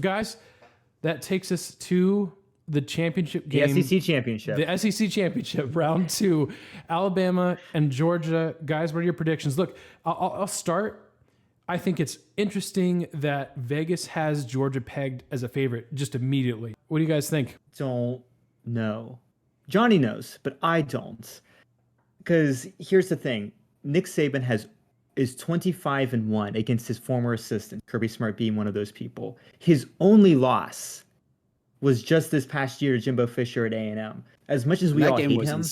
Guys, that takes us to the championship game. The SEC Championship. The SEC Championship, round 2. Alabama and Georgia. Guys, what are your predictions? Look, I'll start. I think it's interesting that Vegas has Georgia pegged as a favorite just immediately. What do you guys think? Don't know. Johnny knows, but I don't. Because here's the thing. Nick Saban is 25-1 against his former assistant, Kirby Smart being one of those people. His only loss was just this past year to Jimbo Fisher at A&M. As much as we all hate him,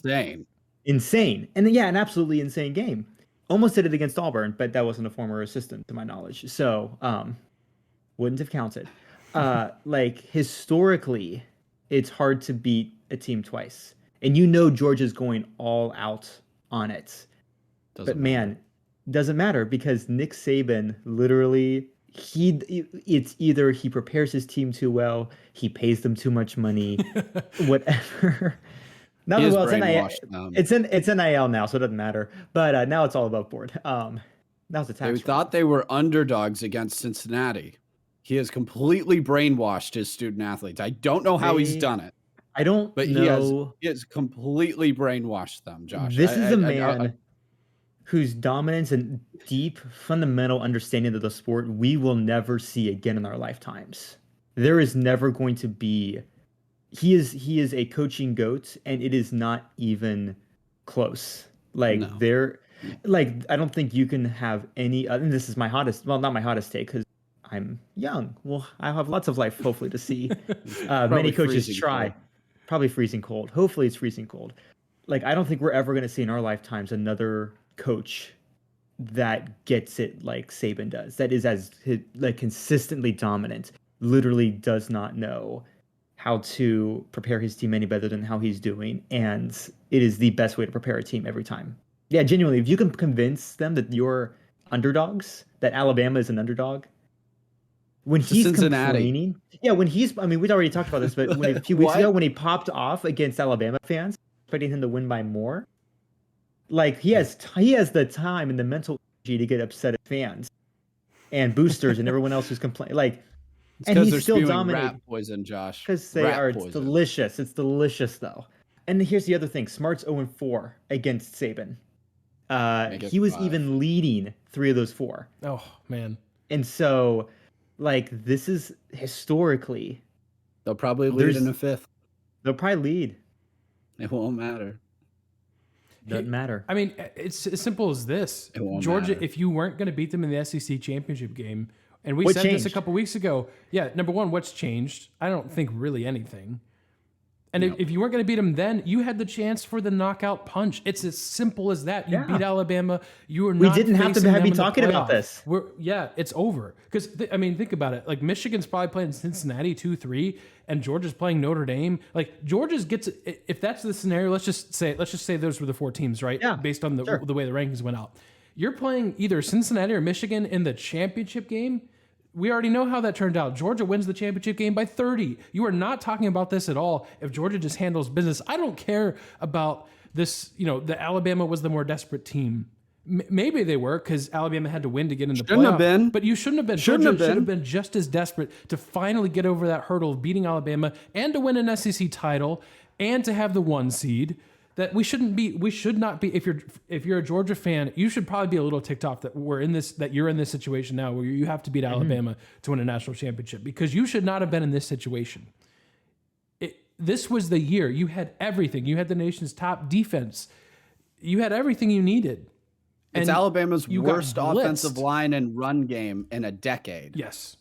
insane, and an absolutely insane game. Almost did it against Auburn, but that wasn't a former assistant to my knowledge, so wouldn't have counted. Like historically, it's hard to beat a team twice, and Georgia's going all out on it. Doesn't matter because Nick Saban literally it's either he prepares his team too well, he pays them too much money, whatever. Now it's NIL now, so it doesn't matter. But now it's all above board. Now it's a tax. They thought they were underdogs against Cincinnati. He has completely brainwashed his student athletes. I don't know how he's done it. I don't know. He has completely brainwashed them, Josh. This is a man whose dominance and deep fundamental understanding of the sport we will never see again in our lifetimes. There is never going to be. He is a coaching goat, and it is not even close. I don't think you can have any. And this is my hottest. Well, not my hottest take because I'm young. Well, I have lots of life, hopefully, to see. Many coaches try. Cold. Probably freezing cold. Hopefully, it's freezing cold. I don't think we're ever going to see in our lifetimes another coach that gets it like Saban does. That is as consistently dominant. Literally does not know how to prepare his team any better than how he's doing, and it is the best way to prepare a team every time. Yeah, genuinely, if you can convince them that you're underdogs, that Alabama is an underdog, when he's complaining, we'd already talked about this, but a few weeks ago when he popped off against Alabama fans, expecting him to win by more, he has the time and the mental energy to get upset at fans and boosters and everyone else who's complaining, and he's still dominating. Rat poison, Josh. Because they are delicious. It's delicious, though. And here's the other thing. Smart's 0-4 against Saban. He was even leading 3 of those 4. Oh, man. And so, this is historically... They'll probably lead in the 5th. They'll probably lead. It won't matter. Doesn't matter. I mean, it's as simple as this. Georgia, if you weren't going to beat them in the SEC championship game... And we said this a couple weeks ago. Yeah, number one, what's changed? I don't think really anything. And if you weren't going to beat them then, you had the chance for the knockout punch. It's as simple as that. You beat Alabama. You were not. We didn't have to be talking about this. It's over. Because think about it. Michigan's probably playing Cincinnati 2-3, and Georgia's playing Notre Dame. Georgia's gets. If that's the scenario, let's just say those were the 4 teams, right? Yeah, based on the way the rankings went out. You're playing either Cincinnati or Michigan in the championship game. We already know how that turned out. Georgia wins the championship game by 30. You are not talking about this at all if Georgia just handles business. I don't care about this, the Alabama was the more desperate team. Maybe they were because Alabama had to win to get in the playoff. Shouldn't have been. But you shouldn't have been. Georgia should have been just as desperate to finally get over that hurdle of beating Alabama and to win an SEC title and to have the 1 seed. That we should not be. If you're a Georgia fan, you should probably be a little ticked off that you're in this situation now where you have to beat Alabama to win a national championship because you should not have been in this situation. This was the year. You had everything. You had the nation's top defense. You had everything you needed. It's Alabama's worst offensive line and run game in a decade. Yes.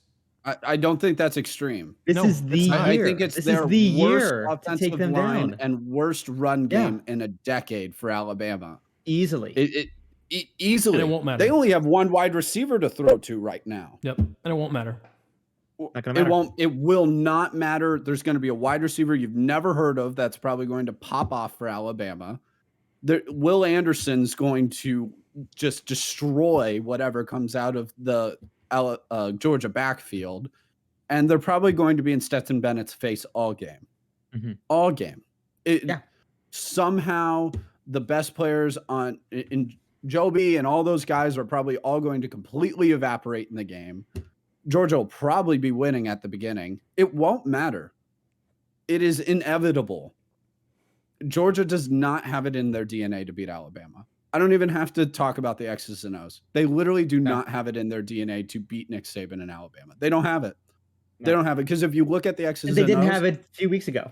I don't think that's extreme. This is the year. I think it's their worst offensive line and worst run game in a decade for Alabama. Easily. Easily. And it won't matter. They only have 1 wide receiver to throw to right now. Yep. And it won't matter. It will not matter. There's going to be a wide receiver you've never heard of that's probably going to pop off for Alabama. Will Anderson's going to just destroy whatever comes out of the Georgia backfield, and they're probably going to be in Stetson Bennett's face all game. All game. Somehow the best players in Joby and all those guys are probably all going to completely evaporate in the game. Georgia will probably be winning at the beginning. It won't matter. It is inevitable. Georgia does not have it in their DNA to beat Alabama. I don't even have to talk about the X's and O's. They literally do not have it in their DNA to beat Nick Saban in Alabama. They don't have it. They don't have it because if you look at the X's and O's, they didn't have it a few weeks ago.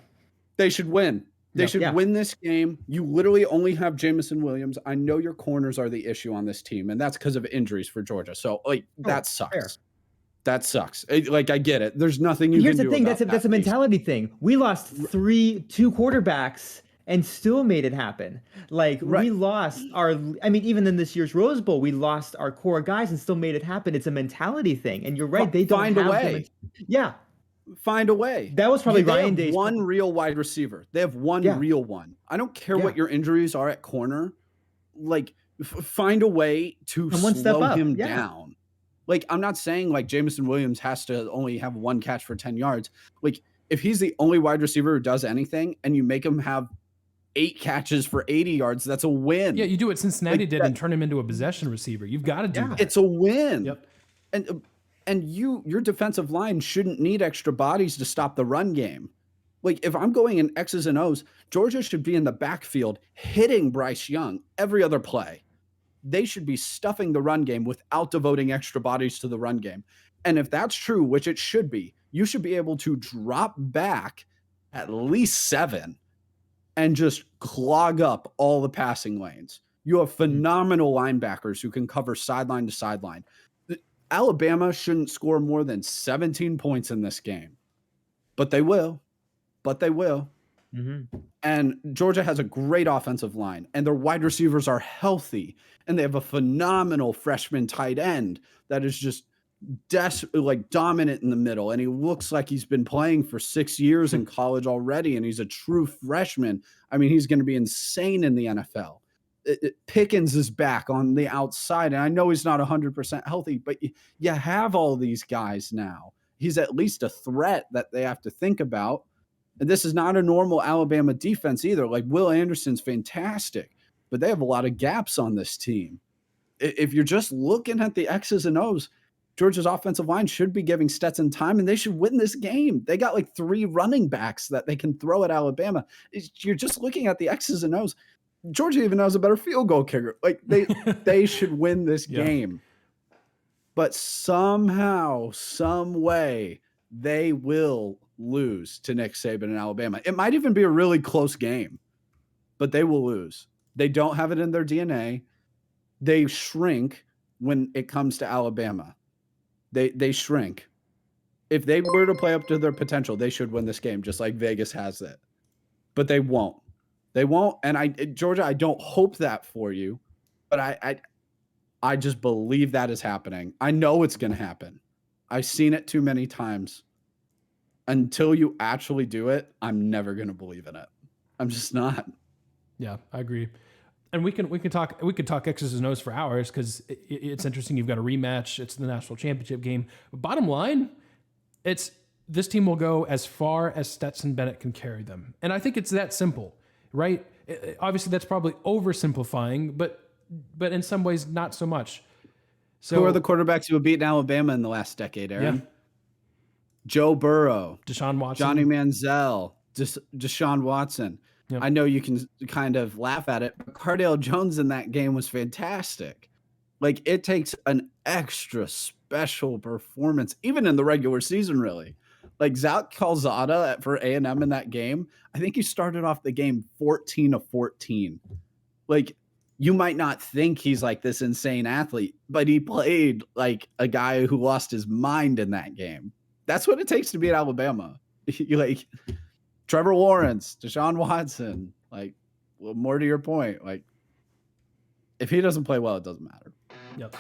They should win. They should win this game. You literally only have Jamison Williams. I know your corners are the issue on this team, and that's because of injuries for Georgia. So that sucks. Fair. That sucks. I get it. There's nothing you can do. Here's the thing. That's a mentality thing. We lost two quarterbacks and still made it happen. We lost even in this year's Rose Bowl, we lost our core guys and still made it happen. It's a mentality thing. And you're right. They don't find a way. Find a way. That was probably Ryan Day's one real wide receiver. They have one real one. I don't care what your injuries are at corner. Find a way to slow him down. I'm not saying Jamison Williams has to only have one catch for 10 yards. If he's the only wide receiver who does anything and you make him have 8 catches for 80 yards, that's a win. Yeah, you do what Cincinnati did and turn him into a possession receiver. You've got to do that. It's a win. Yep. And your defensive line shouldn't need extra bodies to stop the run game. If I'm going in X's and O's, Georgia should be in the backfield hitting Bryce Young every other play. They should be stuffing the run game without devoting extra bodies to the run game. And if that's true, which it should be, you should be able to drop back at least 7 and just clog up all the passing lanes. You have phenomenal linebackers who can cover sideline to sideline. Alabama shouldn't score more than 17 points in this game, but they will. Mm-hmm. And Georgia has a great offensive line, and their wide receivers are healthy, and they have a phenomenal freshman tight end that is just dominant in the middle, and he looks like he's been playing for 6 years in college already, and he's a true freshman. I mean, he's going to be insane in the NFL. Pickens is back on the outside, and I know he's not 100% healthy, but you have all these guys now. He's at least a threat that they have to think about. And this is not a normal Alabama defense either. Will Anderson's fantastic, but they have a lot of gaps on this team. If you're just looking at the X's and O's, Georgia's offensive line should be giving Stetson time, and they should win this game. They got 3 running backs that they can throw at Alabama. You're just looking at the X's and O's. Georgia even has a better field goal kicker. They should win this game. But somehow, some way, they will lose to Nick Saban in Alabama. It might even be a really close game, but they will lose. They don't have it in their DNA. They shrink when it comes to Alabama. They shrink. If they were to play up to their potential, they should win this game, just like Vegas has it. But they won't. They won't. And Georgia, I don't hope that for you, but I just believe that is happening. I know it's going to happen. I've seen it too many times. Until you actually do it, I'm never going to believe in it. I'm just not. Yeah, I agree. And we could talk X's and O's for hours because it's interesting. You've got a rematch. It's the national championship game. But bottom line, it's this team will go as far as Stetson Bennett can carry them. And I think it's that simple, right? Obviously, that's probably oversimplifying, but in some ways, not so much. So, who are the quarterbacks who have beaten Alabama in the last decade, Aaron? Yeah. Joe Burrow, Deshaun Watson, Johnny Manziel, Deshaun Watson. Yep. I know you can kind of laugh at it, but Cardale Jones in that game was fantastic. It takes an extra special performance, even in the regular season, really. Zach Calzada for A&M in that game, I think he started off the game 14 of 14. You might not think he's this insane athlete, but he played like a guy who lost his mind in that game. That's what it takes to beat Alabama. Trevor Lawrence, Deshaun Watson, more to your point, if he doesn't play well, it doesn't matter. Yep.